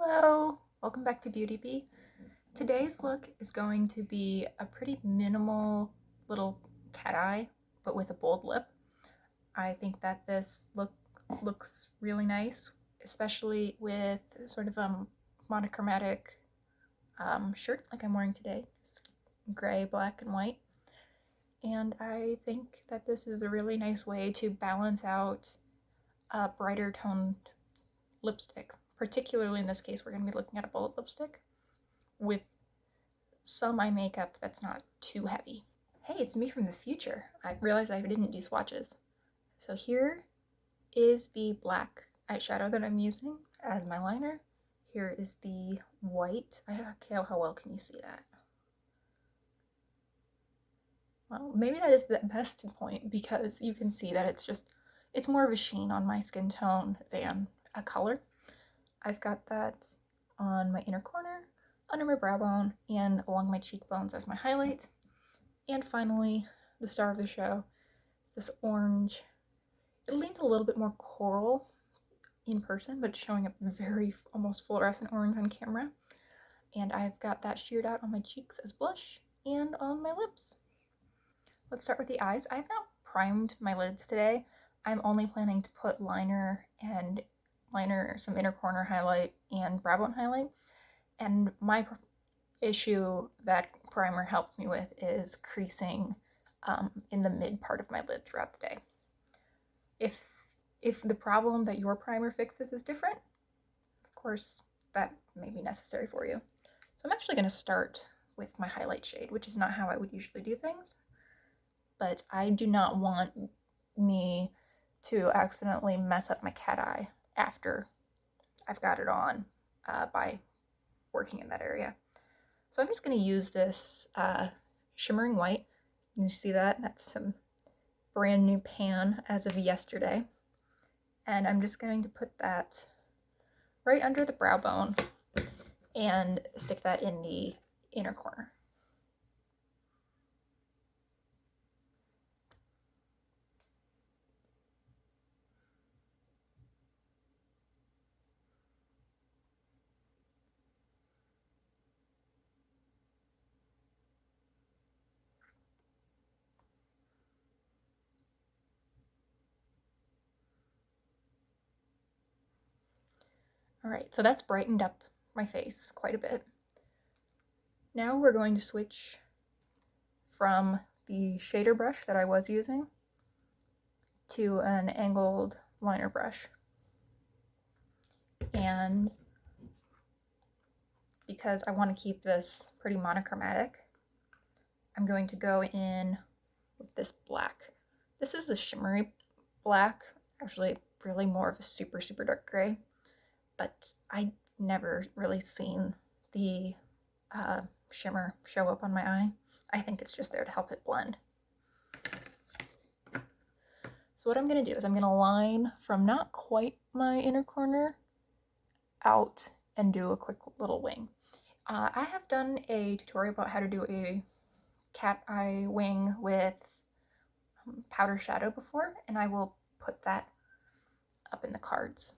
Hello, welcome back to Beauty Bee. Today's look is going to be a pretty minimal little cat eye, but with a bold lip. I think that this looks really nice, especially with sort of a monochromatic shirt like I'm wearing today. It's gray, black, and white. And I think that this is a really nice way to balance out a brighter toned lipstick. Particularly in this case, we're going to be looking at a bold lipstick with some eye makeup that's not too heavy. Hey, it's me from the future. I realized I didn't do swatches. So here is the black eyeshadow that I'm using as my liner. Here is the white. I don't know how well can you see that. Well, maybe that is the best point because you can see that it's more of a sheen on my skin tone than a color. I've got that on my inner corner, under my brow bone, and along my cheekbones as my highlight. And finally, the star of the show is this orange. It leans a little bit more coral in person, but it's showing up very almost fluorescent orange on camera. And I've got that sheared out on my cheeks as blush and on my lips. Let's start with the eyes. I have not primed my lids today. I'm only planning to put liner, some inner corner highlight, and brow bone highlight. And my issue that primer helps me with is creasing in the mid part of my lid throughout the day. If the problem that your primer fixes is different, of course, that may be necessary for you. So I'm actually going to start with my highlight shade, which is not how I would usually do things, but I do not want me to accidentally mess up my cat eye after I've got it on by working in that area. So I'm just going to use this shimmering white. You see that? That's some brand new pan as of yesterday. And I'm just going to put that right under the brow bone and stick that in the inner corner. All right, so that's brightened up my face quite a bit. Now we're going to switch from the shader brush that I was using to an angled liner brush. And because I want to keep this pretty monochromatic, I'm going to go in with this black. This is the shimmery black, actually really more of a super, super dark gray, but I never really seen the shimmer show up on my eye. I think it's just there to help it blend. So what I'm going to do is I'm going to line from not quite my inner corner out and do a quick little wing. I have done a tutorial about how to do a cat eye wing with powder shadow before, and I will put that up in the cards.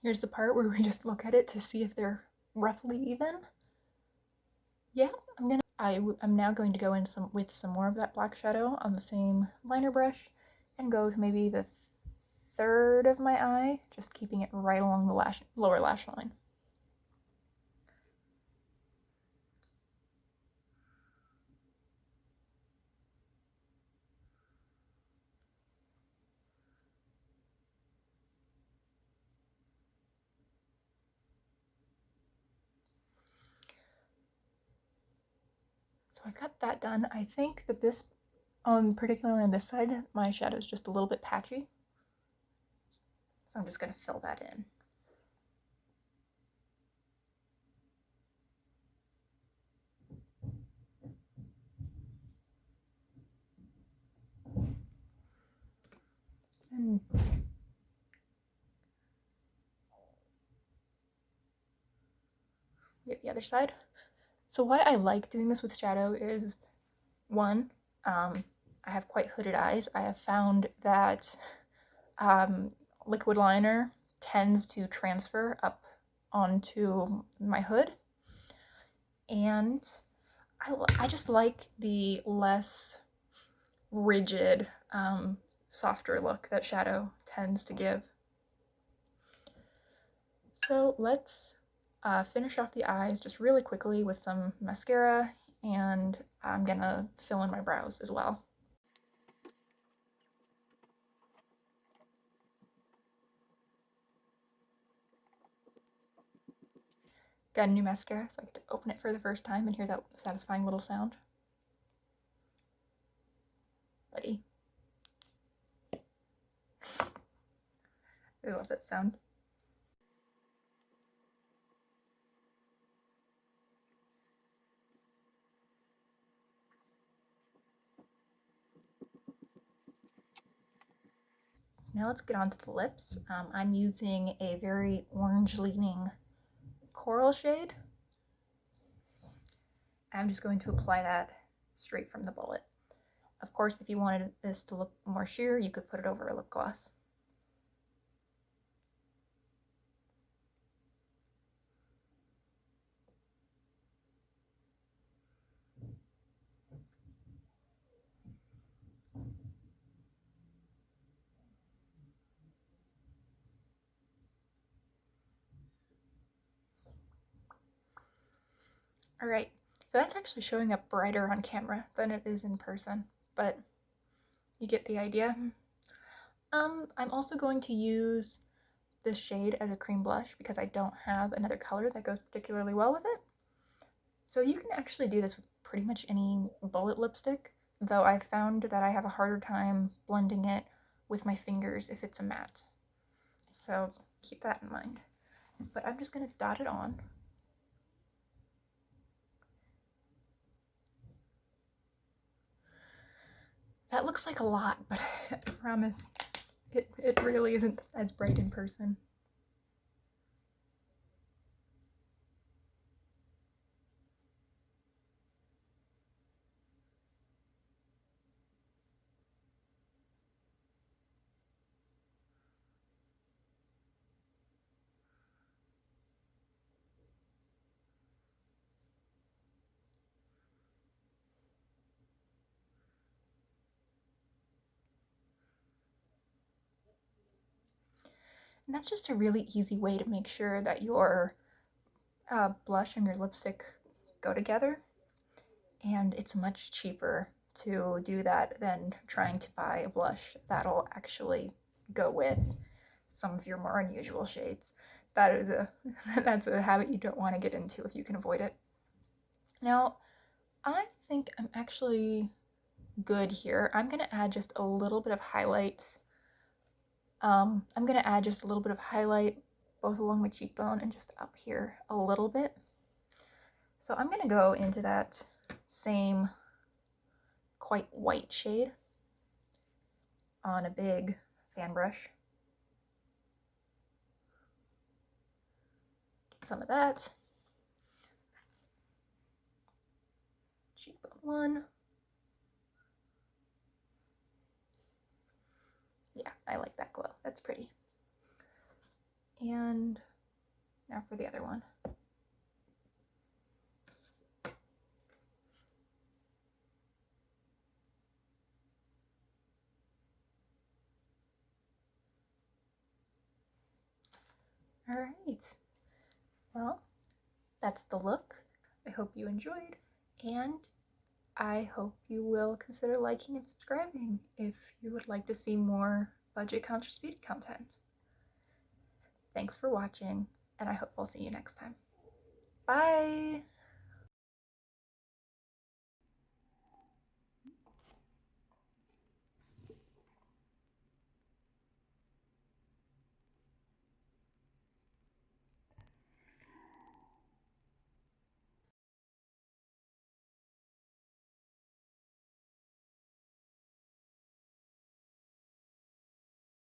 Here's the part where we just look at it to see if they're roughly even. Yeah, I'm now going to go in with some more of that black shadow on the same liner brush and go to maybe the third of my eye, just keeping it right along the lower lash line. So I've got that done. I think that this, particularly on this side, my shadow is just a little bit patchy. So I'm just going to fill that in. get the other side. So why I like doing this with shadow is, one, I have quite hooded eyes. I have found that liquid liner tends to transfer up onto my hood, and I just like the less rigid, softer look that shadow tends to give. So let's finish off the eyes just really quickly with some mascara, and I'm gonna fill in my brows as well. Got a new mascara, so I get to open it for the first time and hear that satisfying little sound. Ready? I love that sound. Now let's get on to the lips. I'm using a very orange-leaning coral shade. I'm just going to apply that straight from the bullet. Of course, if you wanted this to look more sheer, you could put it over a lip gloss. Alright, so that's actually showing up brighter on camera than it is in person, but you get the idea. I'm also going to use this shade as a cream blush because I don't have another color that goes particularly well with it. So you can actually do this with pretty much any bullet lipstick, though I found that I have a harder time blending it with my fingers if it's a matte. So keep that in mind. But I'm just going to dot it on. That looks like a lot, but I promise it really isn't as bright in person. And that's just a really easy way to make sure that your blush and your lipstick go together. And it's much cheaper to do that than trying to buy a blush that'll actually go with some of your more unusual shades. That is that's a habit you don't want to get into if you can avoid it. Now, I think I'm actually good here. I'm gonna add just a little bit of highlight. I'm gonna add just a little bit of highlight both along my cheekbone and just up here a little bit. So I'm gonna go into that same quite white shade on a big fan brush. Get some of that. Cheekbone one. Yeah, I like that glow. That's pretty. And now for the other one. All right. Well, that's the look. I hope you enjoyed, and I hope you will consider liking and subscribing if you would like to see more budget conscious beauty content. Thanks for watching, and I hope I'll see you next time. Bye!